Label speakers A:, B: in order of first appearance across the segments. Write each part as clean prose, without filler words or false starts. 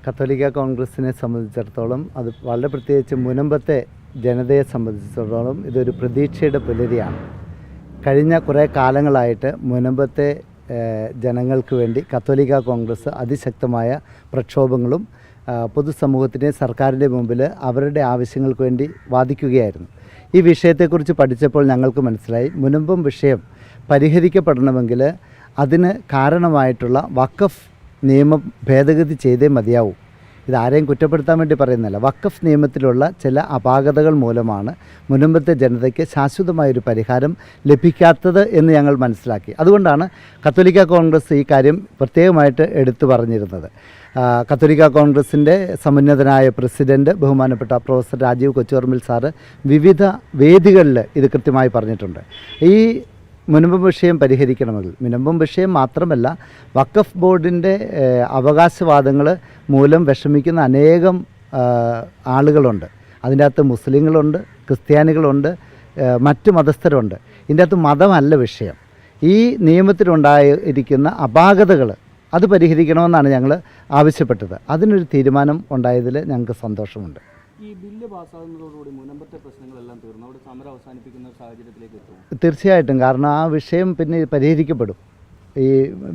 A: കത്തോലിക്ക കോൺഗ്രസിനെ സംബന്ധിച്ചിടത്തോളം അത് വളരെ പ്രത്യേകിച്ച് മുനമ്പത്തെ ജനതയെ സംബന്ധിച്ചിടത്തോളം ഇതൊരു പ്രതീക്ഷയുടെ പുലരിയാണ്. കഴിഞ്ഞ കുറേ കാലങ്ങളായിട്ട് മുനമ്പത്തെ ജനങ്ങൾക്ക് വേണ്ടി കത്തോലിക്ക കോൺഗ്രസ് അതിശക്തമായ പ്രക്ഷോഭങ്ങളും പൊതുസമൂഹത്തിൻ്റെ സർക്കാരിൻ്റെ മുമ്പിൽ അവരുടെ ആവശ്യങ്ങൾക്ക് വേണ്ടി വാദിക്കുകയായിരുന്നു. ഈ വിഷയത്തെക്കുറിച്ച് പഠിച്ചപ്പോൾ ഞങ്ങൾക്ക് മനസ്സിലായി, മുനമ്പം വിഷയം പരിഹരിക്കപ്പെടണമെങ്കിൽ അതിന് കാരണമായിട്ടുള്ള വഖഫ് നിയമം ഭേദഗതി ചെയ്തേ മതിയാവൂ. ഇതാരെയും കുറ്റപ്പെടുത്താൻ വേണ്ടി പറയുന്നില്ല. വഖഫ് നിയമത്തിലുള്ള ചില അപാകതകൾ മൂലമാണ് മുനമ്പത്തെ ജനതയ്ക്ക് ശാശ്വതമായൊരു പരിഹാരം ലഭിക്കാത്തത് എന്ന് ഞങ്ങൾ മനസ്സിലാക്കി. അതുകൊണ്ടാണ് കത്തോലിക്ക കോൺഗ്രസ് ഈ കാര്യം പ്രത്യേകമായിട്ട് എടുത്തു പറഞ്ഞിരുന്നത്. കത്തോലിക്ക കോൺഗ്രസിൻ്റെ സമുന്നതനായ പ്രസിഡൻറ്റ് ബഹുമാനപ്പെട്ട പ്രൊഫസർ രാജീവ് കൊച്ചുപറമ്പിൽ സാറ് വിവിധ വേദികളിൽ ഇത് കൃത്യമായി പറഞ്ഞിട്ടുണ്ട്. ഈ മുനമ്പം വിഷയം പരിഹരിക്കണമെങ്കിൽ, മുനമ്പം വിഷയം മാത്രമല്ല, വഖഫ് ബോർഡിൻ്റെ അവകാശവാദങ്ങൾ മൂലം വിഷമിക്കുന്ന അനേകം ആളുകളുണ്ട്. അതിൻ്റെ അകത്ത് മുസ്ലിങ്ങളുണ്ട്, ക്രിസ്ത്യാനികളുണ്ട്, മറ്റ് മതസ്ഥരുണ്ട്. ഇതിൻ്റെ അകത്ത് മതമല്ല വിഷയം. ഈ നിയമത്തിലുണ്ടായിരിക്കുന്ന അപാകതകൾ അത് പരിഹരിക്കണമെന്നാണ് ഞങ്ങൾ ആവശ്യപ്പെട്ടത്. അതിനൊരു തീരുമാനം ഉണ്ടായതിൽ ഞങ്ങൾക്ക് സന്തോഷമുണ്ട്.
B: ഈ ബില്ല് പാസ്സാകുന്നതോടുകൂടി മുനമ്പത്തെ പ്രശ്നങ്ങളെല്ലാം തീർന്നു, അവിടെ സമരം അവസാനിപ്പിക്കുന്ന സാഹചര്യത്തിലേക്ക് എത്തും?
A: തീർച്ചയായിട്ടും. കാരണം ആ വിഷയം പിന്നെ പരിഹരിക്കപ്പെടും ഈ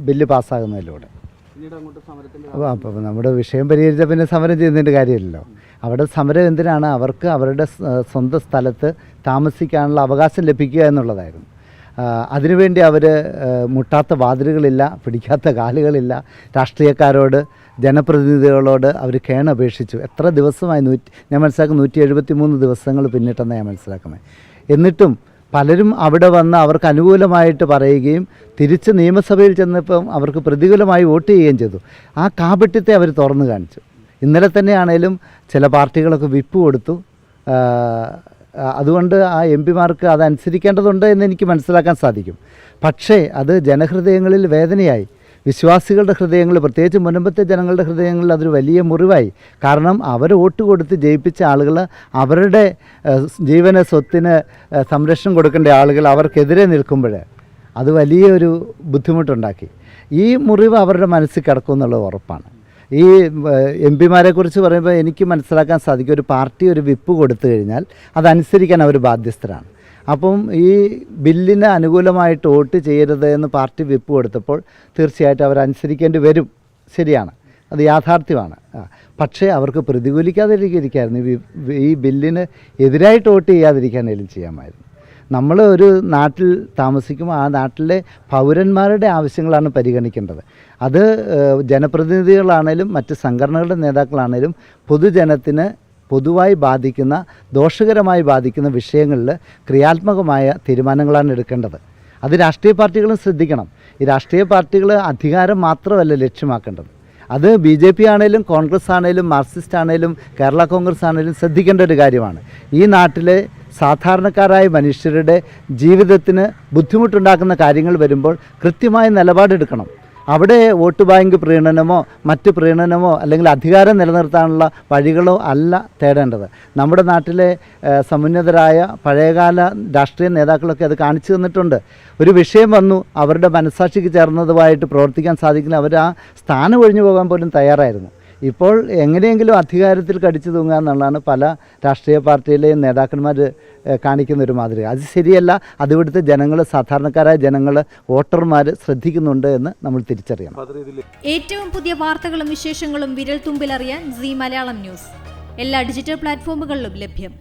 A: ബില്ല് പാസ്സാകുന്നതിലൂടെ.
B: പിന്നീട് അങ്ങോട്ട് സമരത്തിൻ്റെ
A: അപ്പോൾ നമ്മുടെ വിഷയം പരിഹരിച്ചാൽ പിന്നെ സമരം ചെയ്യുന്നതിൻ്റെ കാര്യമില്ലല്ലോ. അവിടെ സമരം എന്തിനാണ്? അവർക്ക് അവരുടെ സ്വന്തം സ്ഥലത്ത് താമസിക്കാനുള്ള അവകാശം ലഭിക്കുക എന്നുള്ളതായിരുന്നു. അതിനുവേണ്ടി അവർ മുട്ടാത്ത വാതിലുകളില്ല, പിടിക്കാത്ത കാലുകളില്ല. രാഷ്ട്രീയക്കാരോട്, ജനപ്രതിനിധികളോട് അവർ കേണപേക്ഷിച്ചു. എത്ര ദിവസമായി? ഞാൻ മനസ്സിലാക്കുന്നത് 173 ദിവസങ്ങൾ പിന്നിട്ടെന്ന് ഞാൻ മനസ്സിലാക്കുന്നത്. എന്നിട്ടും പലരും അവിടെ വന്ന് അവർക്ക് അനുകൂലമായിട്ട് പറയുകയും തിരിച്ച് നിയമസഭയിൽ ചെന്നപ്പം അവർക്ക് പ്രതികൂലമായി വോട്ട് ചെയ്യുകയും ചെയ്തു. ആ കാപട്യത്തെ അവർ തുറന്നു കാണിച്ചു. ഇന്നലെ തന്നെയാണേലും ചില പാർട്ടികളൊക്കെ വിപ്പ് കൊടുത്തു. അതുകൊണ്ട് ആ എം പിമാർക്ക് അതനുസരിക്കേണ്ടതുണ്ട് എന്ന് എനിക്ക് മനസ്സിലാക്കാൻ സാധിക്കും. പക്ഷേ അത് ജനഹൃദയങ്ങളിൽ വേദനയായി. വിശ്വാസികളുടെ ഹൃദയങ്ങളിൽ, പ്രത്യേകിച്ച് മുനമ്പത്തെ ജനങ്ങളുടെ ഹൃദയങ്ങളിൽ അതൊരു വലിയ മുറിവായി. കാരണം അവർ വോട്ട് കൊടുത്ത് ജയിപ്പിച്ച ആളുകൾ, അവരുടെ ജീവന സ്വത്തിന് സംരക്ഷണം കൊടുക്കേണ്ട ആളുകൾ അവർക്കെതിരെ നിൽക്കുമ്പോൾ അത് വലിയൊരു ബുദ്ധിമുട്ടുണ്ടാക്കി. ഈ മുറിവ് അവരുടെ മനസ്സിൽ കിടക്കുമെന്നുള്ളത് ഉറപ്പാണ്. ഈ എം പിമാരെക്കുറിച്ച് പറയുമ്പോൾ എനിക്ക് മനസ്സിലാക്കാൻ സാധിക്കും, ഒരു പാർട്ടി ഒരു വിപ്പ് കൊടുത്തു കഴിഞ്ഞാൽ അതനുസരിക്കാൻ അവർ ബാധ്യസ്ഥരാണ്. അപ്പം ഈ ബില്ലിന് അനുകൂലമായിട്ട് വോട്ട് ചെയ്യരുത് എന്ന് പാർട്ടി വിപ്പ് കൊടുത്തപ്പോൾ തീർച്ചയായിട്ടും അവരനുസരിക്കേണ്ടി വരും. ശരിയാണ്, അത് യാഥാർത്ഥ്യമാണ്. പക്ഷേ അവർക്ക് പ്രതികൂലിക്കാതിരിക്കായിരുന്നു. ഈ ബില്ലിന് എതിരായിട്ട് വോട്ട് ചെയ്യാതിരിക്കാനെങ്കിലും ചെയ്യാമായിരുന്നു. നമ്മൾ ഒരു നാട്ടിൽ താമസിക്കുമ്പോൾ ആ നാട്ടിലെ പൗരന്മാരുടെ ആവശ്യങ്ങളാണ് പരിഗണിക്കേണ്ടത്. അത് ജനപ്രതിനിധികളാണേലും മറ്റ് സംഘടനകളുടെ നേതാക്കളാണേലും പൊതുജനത്തിന് പൊതുവായി ബാധിക്കുന്ന, ദോഷകരമായി ബാധിക്കുന്ന വിഷയങ്ങളിൽ ക്രിയാത്മകമായ തീരുമാനങ്ങളാണ് എടുക്കേണ്ടത്. അത് രാഷ്ട്രീയ പാർട്ടികളും ശ്രദ്ധിക്കണം. ഈ രാഷ്ട്രീയ പാർട്ടികൾ അധികാരം മാത്രമല്ല ലക്ഷ്യമാക്കേണ്ടത്. അത് BJP ആണേലും കോൺഗ്രസ് ആണേലും മാർക്സിസ്റ്റ് ആണേലും കേരള കോൺഗ്രസ് ആണേലും ശ്രദ്ധിക്കേണ്ട ഒരു കാര്യമാണ്. ഈ നാട്ടിലെ സാധാരണക്കാരായ മനുഷ്യരുടെ ജീവിതത്തിന് ബുദ്ധിമുട്ടുണ്ടാക്കുന്ന കാര്യങ്ങൾ വരുമ്പോൾ കൃത്യമായ നിലപാടെടുക്കണം. അവിടെ വോട്ട് ബാങ്ക് പ്രീണനമോ മറ്റ് പ്രീണനമോ അല്ലെങ്കിൽ അധികാരം നിലനിർത്താനുള്ള വഴികളോ അല്ല തേടേണ്ടത്. നമ്മുടെ നാട്ടിലെ സമുന്നതരായ പഴയകാല രാഷ്ട്രീയ നേതാക്കളൊക്കെ അത് കാണിച്ചു തന്നിട്ടുണ്ട്. ഒരു വിഷയം വന്നു, അവരുടെ മനസ്സാക്ഷിക്ക് ചേർന്നതുമായിട്ട് പ്രവർത്തിക്കാൻ സാധിക്കില്ല, അവർ ആ സ്ഥാനം ഒഴിഞ്ഞു പോകാൻ പോലും തയ്യാറായിരുന്നു. ഇപ്പോൾ എങ്ങനെയെങ്കിലും അധികാരത്തിൽ കടിച്ചു തൂങ്ങുക എന്നുള്ളതാണ് പല രാഷ്ട്രീയ പാർട്ടിയിലെയും നേതാക്കന്മാർ കാണിക്കുന്ന ഒരു മാതൃക. അത് ശരിയല്ല. അത് ഇവിടുത്തെ ജനങ്ങൾ, സാധാരണക്കാരായ ജനങ്ങൾ, വോട്ടർമാർ ശ്രദ്ധിക്കുന്നുണ്ട് എന്ന് നമ്മൾ തിരിച്ചറിയണം.
C: ഏറ്റവും പുതിയ വാർത്തകളും വിശേഷങ്ങളും വിരൽ തുമ്പിലറിയാൻ Zee മലയാളം ന്യൂസ് എല്ലാ ഡിജിറ്റൽ പ്ലാറ്റ്ഫോമുകളിലും ലഭ്യം.